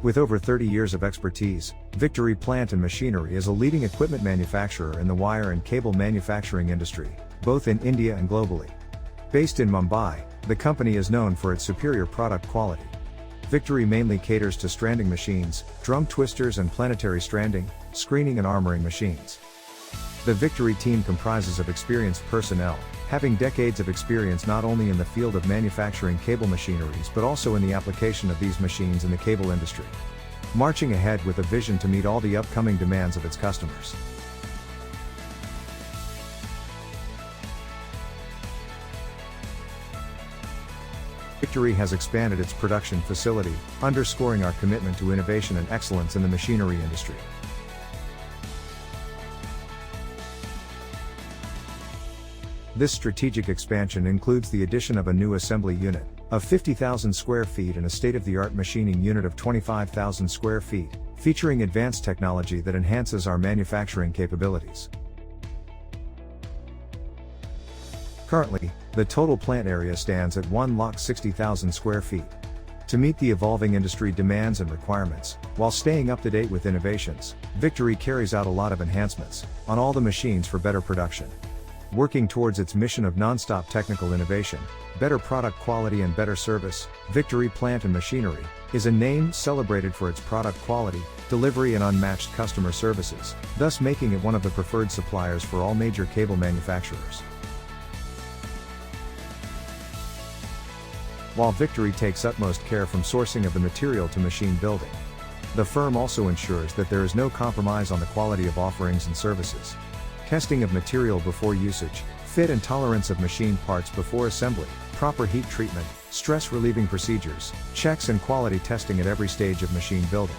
With over 30 years of expertise, Victory Plant and Machinery is a leading equipment manufacturer in the wire and cable manufacturing industry, both in India and globally. Based in Mumbai, the company is known for its superior product quality. Victory mainly caters to stranding machines, drum twisters and planetary stranding, screening and armoring machines. The Victory team comprises of experienced personnel, having decades of experience not only in the field of manufacturing cable machineries but also in the application of these machines in the cable industry. Marching ahead with a vision to meet all the upcoming demands of its customers. Victory has expanded its production facility, underscoring our commitment to innovation and excellence in the machinery industry. This strategic expansion includes the addition of a new assembly unit of 50,000 square feet and a state-of-the-art machining unit of 25,000 square feet, featuring advanced technology that enhances our manufacturing capabilities. Currently, the total plant area stands at 160,000 square feet. To meet the evolving industry demands and requirements, while staying up to date with innovations, Victory carries out a lot of enhancements on all the machines for better production. Working towards its mission of non-stop technical innovation, better product quality and better service, Victory Plant and Machinery is a name celebrated for its product quality, delivery and unmatched customer services, thus making it one of the preferred suppliers for all major cable manufacturers. While Victory takes utmost care from sourcing of the material to machine building, the firm also ensures that there is no compromise on the quality of offerings and services. Testing of material before usage, fit and tolerance of machine parts before assembly, proper heat treatment, stress relieving procedures, checks and quality testing at every stage of machine building.